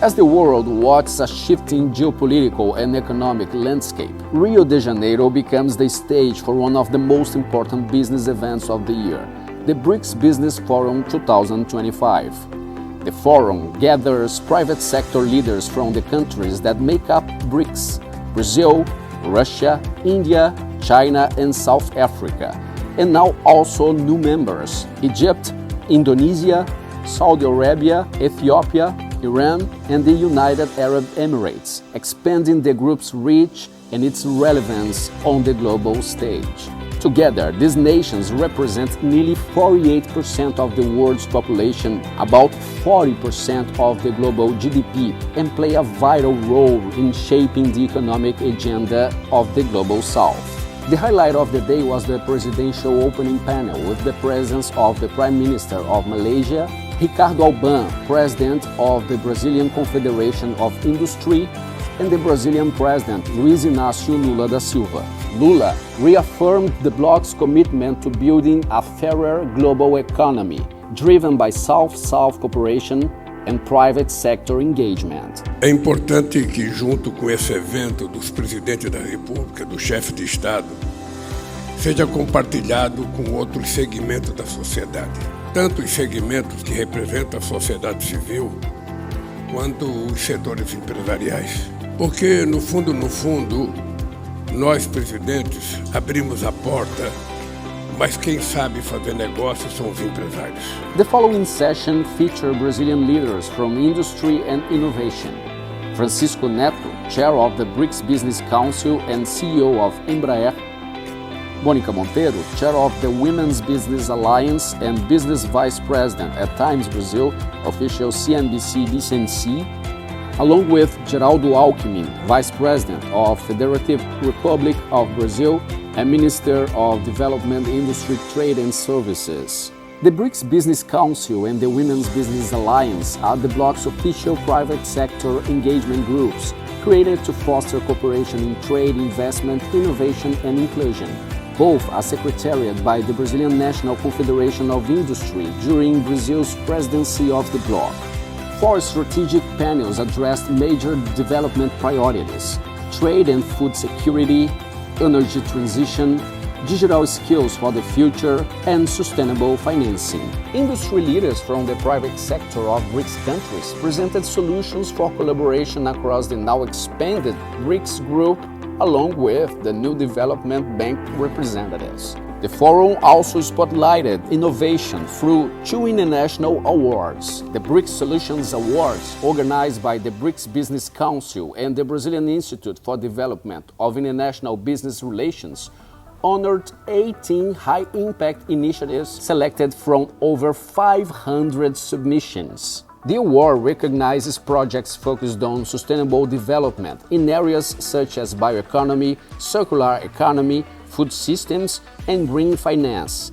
As the world watches a shifting geopolitical and economic landscape, Rio de Janeiro becomes the stage for one of the most important business events of the year, the BRICS Business Forum 2025. The forum gathers private sector leaders from the countries that make up BRICS: Brazil, Russia, India, China, and South Africa, and now also new members: Egypt, Indonesia, Saudi Arabia, Ethiopia, Iran, and the United Arab Emirates, expanding the group's reach and its relevance on the global stage. Together, these nations represent nearly 48% of the world's population, about 40% of the global GDP, and play a vital role in shaping the economic agenda of the Global South. The highlight of the day was the presidential opening panel with the presence of the Prime Minister of Malaysia, Ricardo Alban, President of the Brazilian Confederation of Industry, and the Brazilian President Luiz Inácio Lula da Silva. Lula reaffirmed the bloc's commitment to building a fairer global economy, driven by South-South cooperation and private sector engagement. É importante que, junto com esse evento dos presidentes da República, do chefe de Estado, seja compartilhado com outros segmentos da sociedade. Tanto os segmentos que representam a sociedade civil, quanto os setores empresariais. Porque, no fundo, nós, presidentes, abrimos a porta, mas quem sabe fazer negócio são os empresários. The following session featured Brazilian leaders from industry and innovation. Francisco Neto, chair of the BRICS Business Council and CEO of Embraer. Mônica Monteiro, chair of the Women's Business Alliance and business vice president at Times Brazil, official CNBC DCNC, along with Geraldo Alckmin, vice president of Federative Republic of Brazil and Minister of Development, Industry, Trade and Services. The BRICS Business Council and the Women's Business Alliance are the bloc's official private sector engagement groups, created to foster cooperation in trade, investment, innovation and inclusion. Both are secretariated by the Brazilian National Confederation of Industry during Brazil's presidency of the bloc. 4 strategic panels addressed major development priorities: trade and food security, energy transition, digital skills for the future, and sustainable financing. Industry leaders from the private sector of BRICS countries presented solutions for collaboration across the now expanded BRICS group, along with the new development bank representatives. The forum also spotlighted innovation through 2 international awards. The BRICS Solutions Awards, organized by the BRICS Business Council and the Brazilian Institute for Development of International Business Relations, honored 18 high-impact initiatives selected from over 500 submissions. The award recognizes projects focused on sustainable development in areas such as bioeconomy, circular economy, food systems, and green finance,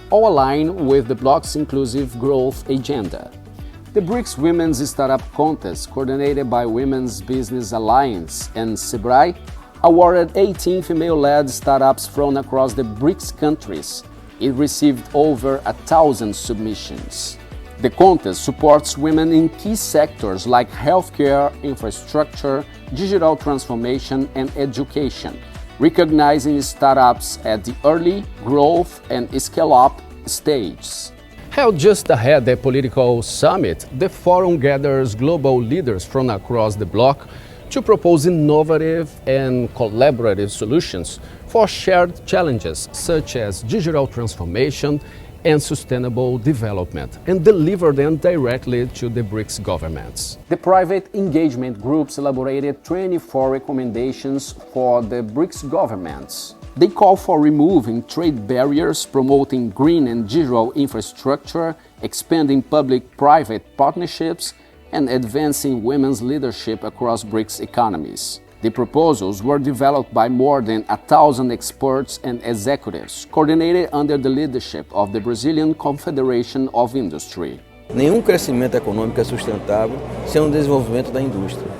all aligned with the bloc's inclusive growth agenda. The BRICS Women's Startup Contest, coordinated by Women's Business Alliance and SEBRAE, awarded 18 female-led startups from across the BRICS countries. It received over 1,000 submissions. The contest supports women in key sectors like healthcare, infrastructure, digital transformation, and education, recognizing startups at the early growth and scale-up stages. Held just ahead the political summit, the forum gathers global leaders from across the bloc to propose innovative and collaborative solutions for shared challenges such as digital transformation and sustainable development, and deliver them directly to the BRICS governments. The private engagement groups elaborated 24 recommendations for the BRICS governments. They call for removing trade barriers, promoting green and digital infrastructure, expanding public-private partnerships, and advancing women's leadership across BRICS economies. The proposals were developed by more than 1,000 experts and executives, coordinated under the leadership of the Brazilian Confederation of Industry. Nenhum crescimento econômico é sustentável sem um desenvolvimento da indústria.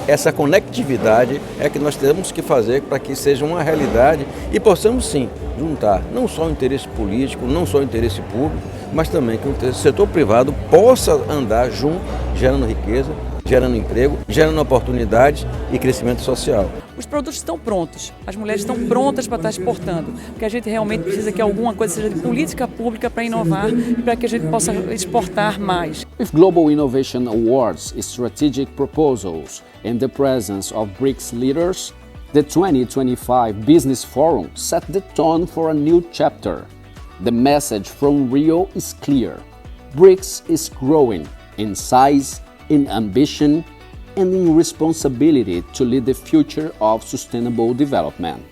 Essa conectividade é que nós temos que fazer para que seja uma realidade e possamos sim juntar não só o interesse político, não só o interesse público, mas também que o setor privado possa andar junto, gerando riqueza, gerando emprego, gerando oportunidades e crescimento social. Os produtos estão prontos, as mulheres estão prontas para estar exportando. O que a gente realmente precisa é que alguma coisa seja de política pública para inovar e para que a gente possa exportar mais. With Global Innovation Awards, strategic proposals, and the presence of BRICS leaders, the 2025 Business Forum set the tone for a new chapter. The message from Rio is clear. BRICS is growing in size, in ambition, and in responsibility to lead the future of sustainable development.